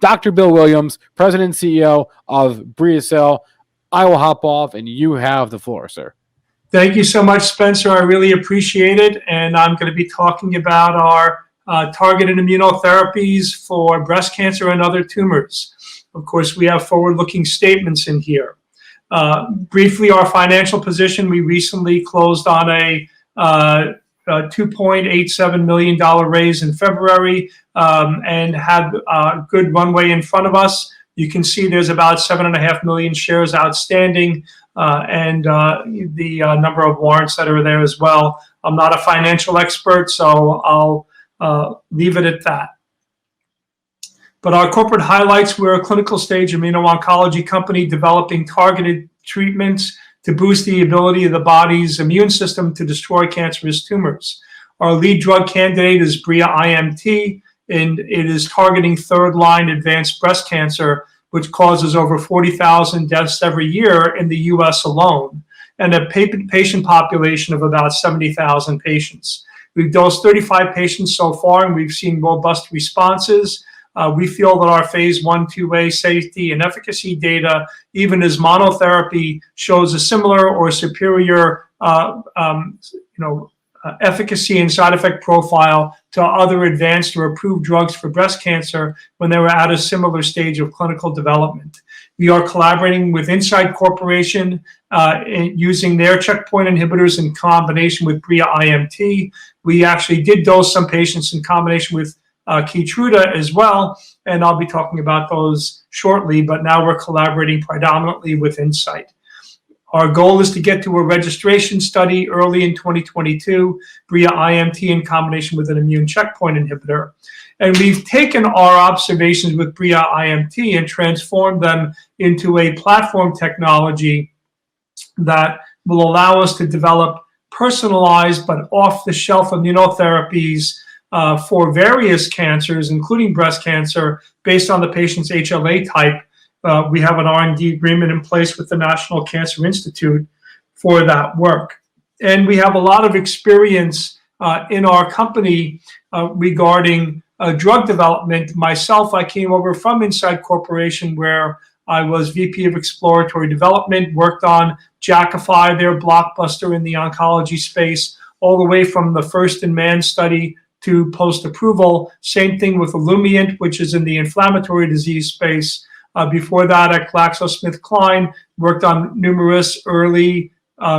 Dr. Bill Williams, President and CEO of BriaCell. I will hop off, and you have the floor, sir. Thank you so much, Spencer. I really appreciate it. And I'm going to be talking about our targeted immunotherapies for breast cancer and other tumors. Of course, we have forward-looking statements in here. Briefly, our financial position, we recently closed on a $2.87 million raise in February and have a good runway in front of us. You can see there's about 7.5 million shares outstanding and the number of warrants that are there as well. I'm not a financial expert, so I'll leave it at that. But our corporate highlights, we're a clinical stage immuno-oncology company developing targeted treatments to boost the ability of the body's immune system to destroy cancerous tumors. Our lead drug candidate is BRIA-IMT, and it is targeting third-line advanced breast cancer, which causes over 40,000 deaths every year in the US alone, and a patient population of about 70,000 patients. We've dosed 35 patients so far, and we've seen robust responses. We feel that our phase 1/2a safety and efficacy data, even as monotherapy, shows a similar or superior efficacy and side effect profile to other advanced or approved drugs for breast cancer when they were at a similar stage of clinical development. We are collaborating with Incyte Corporation using their checkpoint inhibitors in combination with BRIA-IMT. We actually did dose some patients in combination with Keytruda as well, and I'll be talking about those shortly, but now we're collaborating predominantly with Incyte. Our goal is to get to a registration study early in 2022, BRIA-IMT in combination with an immune checkpoint inhibitor. And we've taken our observations with BRIA-IMT and transformed them into a platform technology that will allow us to develop personalized but off-the-shelf immunotherapies for various cancers, including breast cancer, based on the patient's HLA type. We have an R&D agreement in place with the National Cancer Institute for that work. And we have a lot of experience in our company regarding drug development. Myself, I came over from Incyte Corporation, where I was VP of Exploratory Development, worked on Jakafi, their blockbuster in the oncology space, all the way from the first-in-man study to post-approval. Same thing with Olumiant, which is in the inflammatory disease space. Before that, at GlaxoSmithKline, worked on numerous early,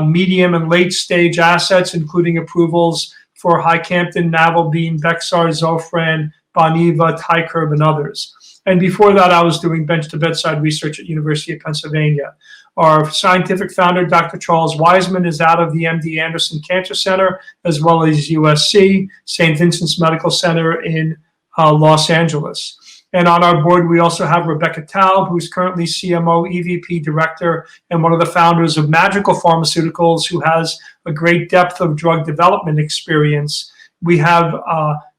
medium, and late-stage assets, including approvals for Hycampton, Navalbine, Bexar, Zofran, Boniva, Tykerb, and others. And before that, I was doing bench-to-bedside research at University of Pennsylvania. Our scientific founder, Dr. Charles Wiseman, is out of the MD Anderson Cancer Center, as well as USC, St. Vincent's Medical Center in Los Angeles. And on our board, we also have Rebecca Taub, who's currently CMO, EVP Director, and one of the founders of Magical Pharmaceuticals, who has a great depth of drug development experience. We have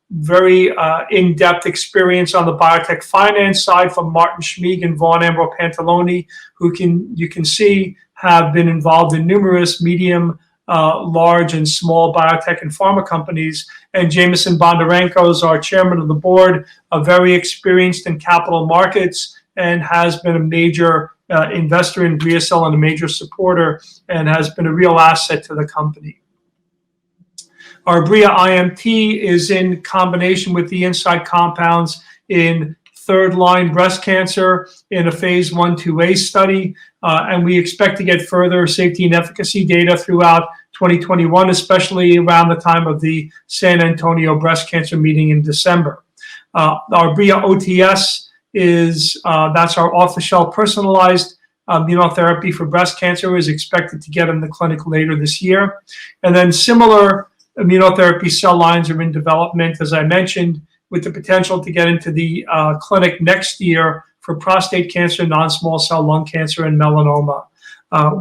very in-depth experience on the biotech finance side from Martin Schmieg and Vaughn Ambro Pantaloni, who you can see have been involved in numerous medium, large and small biotech and pharma companies. And Jameson Bondarenko is our chairman of the board, very experienced in capital markets, and has been a major investor in BriaCell and a major supporter, and has been a real asset to the company. Our BRIA-IMT is in combination with the Incyte compounds in third-line breast cancer in a phase 1/2a study, and we expect to get further safety and efficacy data throughout 2021, especially around the time of the San Antonio breast cancer meeting in December. Our BRIA-OTS is, that's our off-the-shelf personalized immunotherapy for breast cancer, is expected to get in the clinic later this year. And then similar immunotherapy cell lines are in development, as I mentioned, with the potential to get into the clinic next year for prostate cancer, non-small cell lung cancer, and melanoma.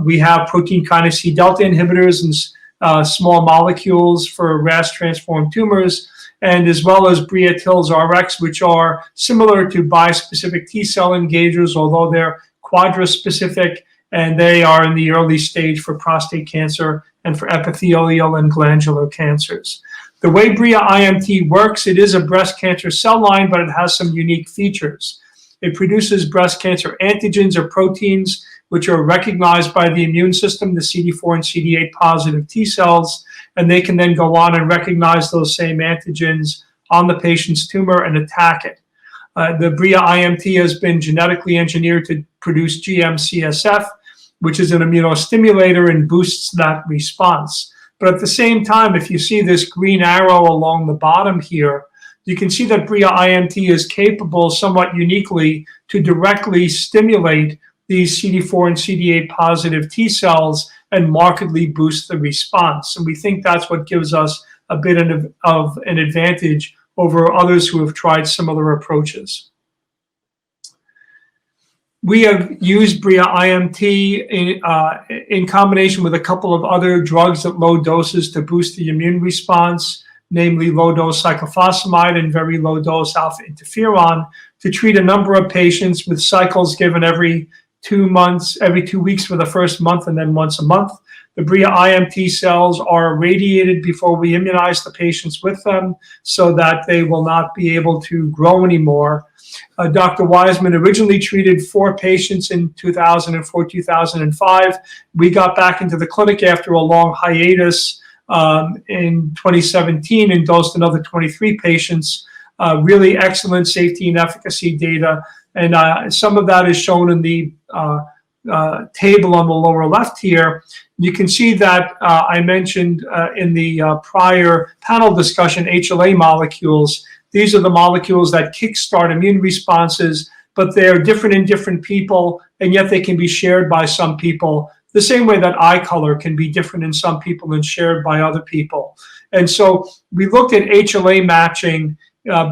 We have protein kinase C delta inhibitors and small molecules for RAS-transformed tumors, and as well as BRIA-TILs RX, which are similar to bispecific T-cell engagers, although they're quadrispecific, and they are in the early stage for prostate cancer and for epithelial and glandular cancers. The way BRIA-IMT works, it is a breast cancer cell line, but it has some unique features. It produces breast cancer antigens or proteins, which are recognized by the immune system, the CD4 and CD8 positive T cells, and they can then go on and recognize those same antigens on the patient's tumor and attack it. The BRIA-IMT has been genetically engineered to produce GM-CSF, which is an immunostimulator and boosts that response. But at the same time, if you see this green arrow along the bottom here, you can see that BRIA-IMT is capable somewhat uniquely to directly stimulate these CD4 and CD8 positive T cells and markedly boost the response. And we think that's what gives us a bit of an advantage over others who have tried similar approaches. We have used BRIA-IMT in combination with a couple of other drugs at low doses to boost the immune response, namely low-dose cyclophosphamide and very low-dose alpha interferon, to treat a number of patients with cycles given every 2 months, every 2 weeks for the first month, and then once a month. The BRIA-IMT cells are irradiated before we immunize the patients with them so that they will not be able to grow anymore. Dr. Wiseman originally treated 4 patients in 2004, 2005. We got back into the clinic after a long hiatus in 2017 and dosed another 23 patients. Really excellent safety and efficacy data. And some of that is shown in the table on the lower left here. You can see that I mentioned in the prior panel discussion HLA molecules. These are the molecules that kickstart immune responses, but they're different in different people, and yet they can be shared by some people, the same way that eye color can be different in some people and shared by other people. And so we looked at HLA matching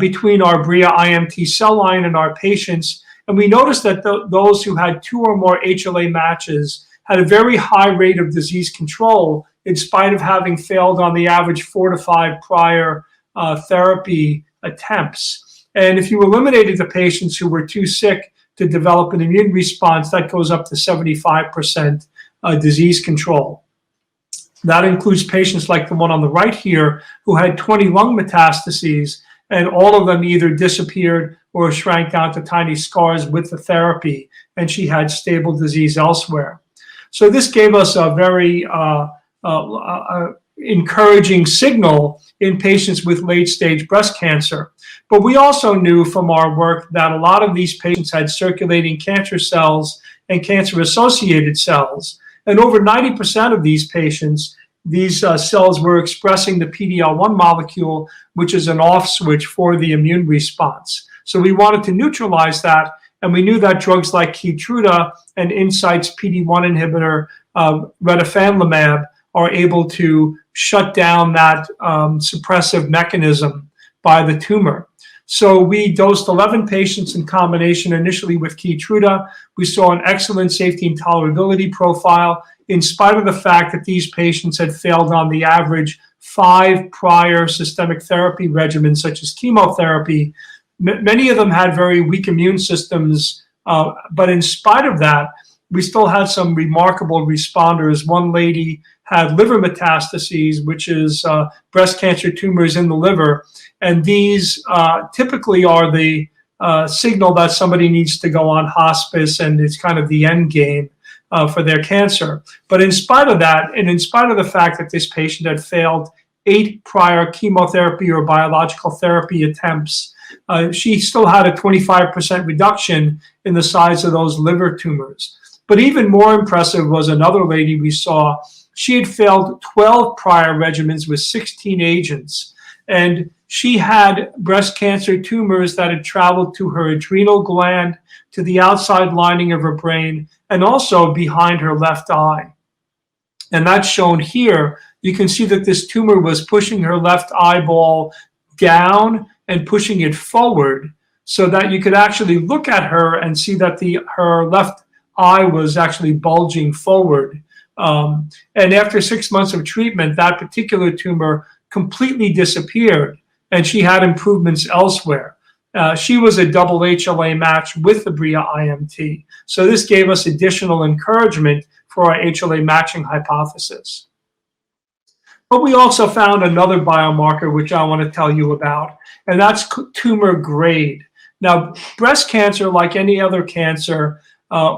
between our BRIA-IMT cell line and our patients, and we noticed that those who had 2 or more HLA matches had a very high rate of disease control in spite of having failed on the average 4 to 5 prior therapy attempts. And if you eliminated the patients who were too sick to develop an immune response, that goes up to 75% disease control. That includes patients like the one on the right here who had 20 lung metastases, and all of them either disappeared or shrank down to tiny scars with the therapy, and she had stable disease elsewhere. So this gave us a very encouraging signal in patients with late-stage breast cancer. But we also knew from our work that a lot of these patients had circulating cancer cells and cancer-associated cells. And over 90% of these patients, these cells were expressing the PD-L1 molecule, which is an off switch for the immune response. So we wanted to neutralize that, and we knew that drugs like Keytruda and Incyte's PD-1 inhibitor, retifanlimab, are able to shut down that suppressive mechanism by the tumor. So we dosed 11 patients in combination initially with Keytruda. We saw an excellent safety and tolerability profile in spite of the fact that these patients had failed on the average 5 prior systemic therapy regimens, such as chemotherapy. Many of them had very weak immune systems, but in spite of that, we still had some remarkable responders. One lady had liver metastases, which is breast cancer tumors in the liver. And these typically are the signal that somebody needs to go on hospice, and it's kind of the end game for their cancer. But in spite of that, and in spite of the fact that this patient had failed 8 prior chemotherapy or biological therapy attempts, she still had a 25% reduction in the size of those liver tumors. But even more impressive was another lady we saw. She had failed 12 prior regimens with 16 agents, and she had breast cancer tumors that had traveled to her adrenal gland, to the outside lining of her brain, and also behind her left eye. And that's shown here. You can see that this tumor was pushing her left eyeball down and pushing it forward so that you could actually look at her and see that her left eye was actually bulging forward. And after 6 months of treatment, that particular tumor completely disappeared, and she had improvements elsewhere. She was a double HLA match with the BRIA-IMT. So this gave us additional encouragement for our HLA matching hypothesis. But we also found another biomarker, which I want to tell you about, and that's tumor grade. Now, breast cancer, like any other cancer,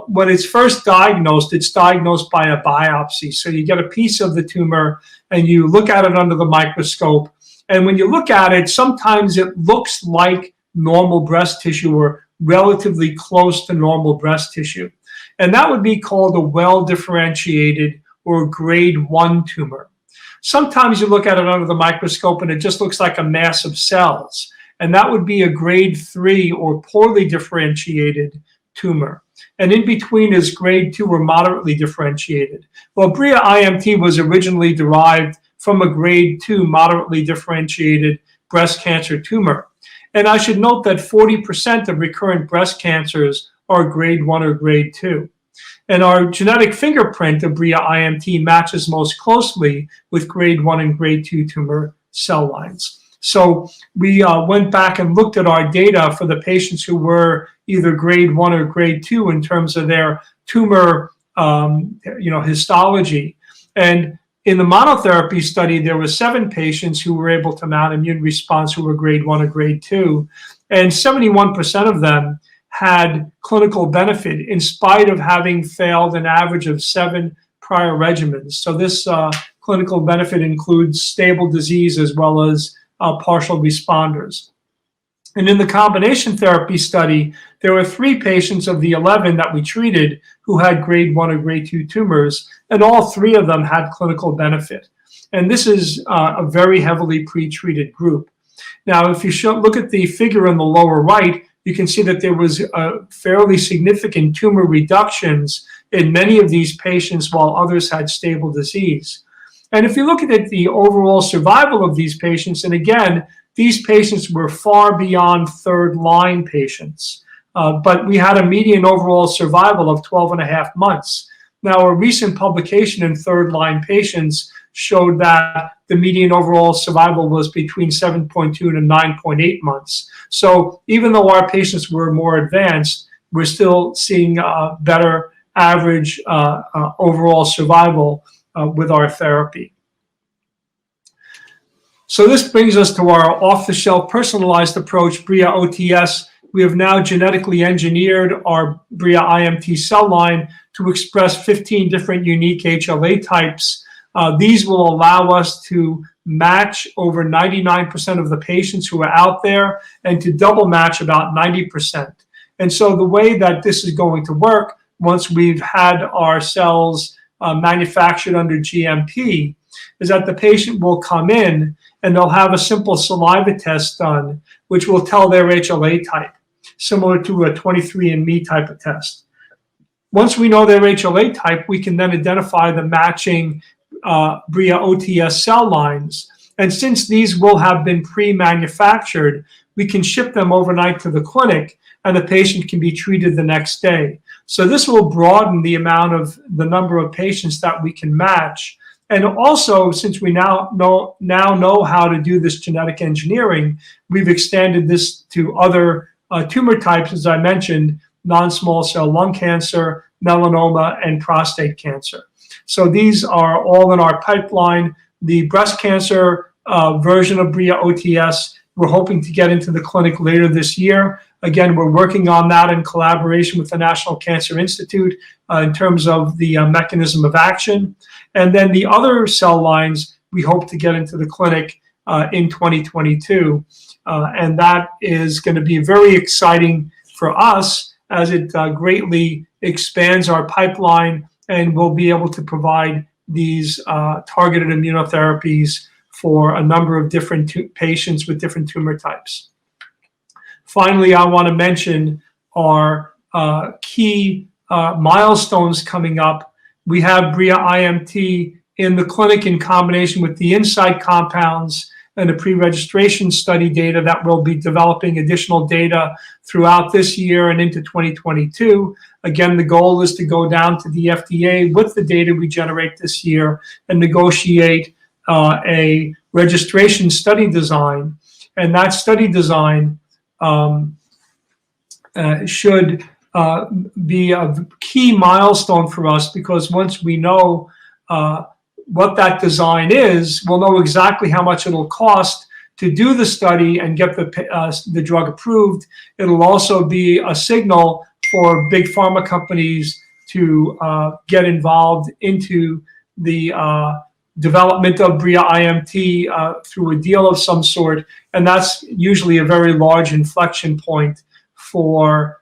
when it's first diagnosed, it's diagnosed by a biopsy. So you get a piece of the tumor and you look at it under the microscope. And when you look at it, sometimes it looks like normal breast tissue or relatively close to normal breast tissue. And that would be called a well-differentiated or grade 1 tumor. Sometimes you look at it under the microscope and it just looks like a mass of cells. And that would be a grade 3 or poorly differentiated tumor. And in between is grade 2 or moderately differentiated. Well, BRIA-IMT was originally derived from a grade 2 moderately differentiated breast cancer tumor. And I should note that 40% of recurrent breast cancers are grade 1 or grade 2. And our genetic fingerprint of BRIA-IMT matches most closely with grade 1 and grade 2 tumor cell lines. So we went back and looked at our data for the patients who were either grade 1 or grade 2 in terms of their tumor histology. And in the monotherapy study, there were 7 patients who were able to mount immune response who were grade 1 or grade 2, and 71% of them had clinical benefit in spite of having failed an average of 7 prior regimens. So this clinical benefit includes stable disease as well as partial responders. And in the combination therapy study, there were 3 patients of the 11 that we treated who had grade 1 or grade 2 tumors, and all 3 of them had clinical benefit. And this is a very heavily pretreated group. Now, if you look at the figure in the lower right, you can see that there was fairly significant tumor reductions in many of these patients while others had stable disease. And if you look at the overall survival of these patients, and again, these patients were far beyond third-line patients, but we had a median overall survival of 12.5 months. Now, a recent publication in third-line patients showed that the median overall survival was between 7.2 and 9.8 months. So even though our patients were more advanced, we're still seeing better average overall survival with our therapy. So this brings us to our off-the-shelf personalized approach, BRIA-OTS. We have now genetically engineered our BRIA-IMT cell line to express 15 different unique HLA types. These will allow us to match over 99% of the patients who are out there and to double match about 90%. And so the way that this is going to work, once we've had our cells manufactured under GMP, is that the patient will come in and they'll have a simple saliva test done, which will tell their HLA type, similar to a 23andMe type of test. Once we know their HLA type, we can then identify the matching BRIA-OTS cell lines. And since these will have been pre-manufactured, we can ship them overnight to the clinic and the patient can be treated the next day. So this will broaden the number of patients that we can match. And also, since we now know how to do this genetic engineering, we've extended this to other tumor types, as I mentioned, non-small cell lung cancer, melanoma, and prostate cancer. So these are all in our pipeline. The breast cancer version of BRIA-OTS, we're hoping to get into the clinic later this year. Again, we're working on that in collaboration with the National Cancer Institute in terms of the mechanism of action. And then the other cell lines, we hope to get into the clinic in 2022. And that is going to be very exciting for us as it greatly expands our pipeline, and we'll be able to provide these targeted immunotherapies for a number of different patients with different tumor types. Finally, I want to mention our key milestones coming up. We have BRIA-IMT in the clinic in combination with the Insight compounds and the pre-registration study data that will be developing additional data throughout this year and into 2022. Again, the goal is to go down to the FDA with the data we generate this year and negotiate a registration study design. And that study design should be a key milestone for us, because once we know what that design is, we'll know exactly how much it'll cost to do the study and get the drug approved. It'll also be a signal for big pharma companies to get involved into the development of BRIA-IMT through a deal of some sort, and that's usually a very large inflection point for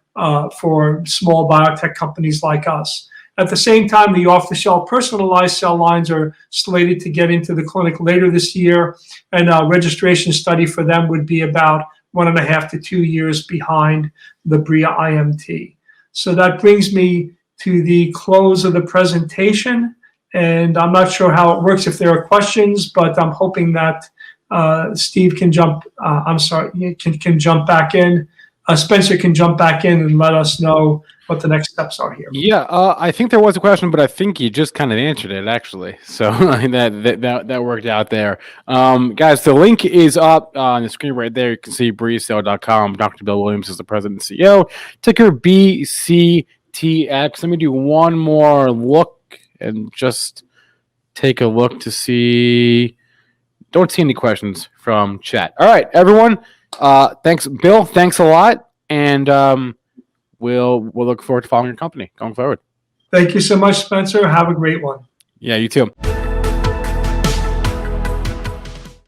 small biotech companies like us. At the same time, the off-the-shelf personalized cell lines are slated to get into the clinic later this year, and a registration study for them would be about 1.5 to 2 years behind the BRIA-IMT. So that brings me to the close of the presentation, and I'm not sure how it works if there are questions, but I'm hoping that Steve can jump. Can jump back in. Spencer can jump back in and let us know what the next steps are here. Yeah, I think there was a question, but I think you just kind of answered it actually. So that worked out there. Guys, the link is up on the screen right there. You can see BriaCell.com. Dr. Bill Williams is the president and CEO. Ticker BCTX. Let me do one more look and just take a look to see. Don't see any questions from chat. All right, everyone. Thanks, Bill. Thanks a lot, and we'll look forward to following your company going forward. Thank you so much, Spencer. Have a great one. Yeah, you too.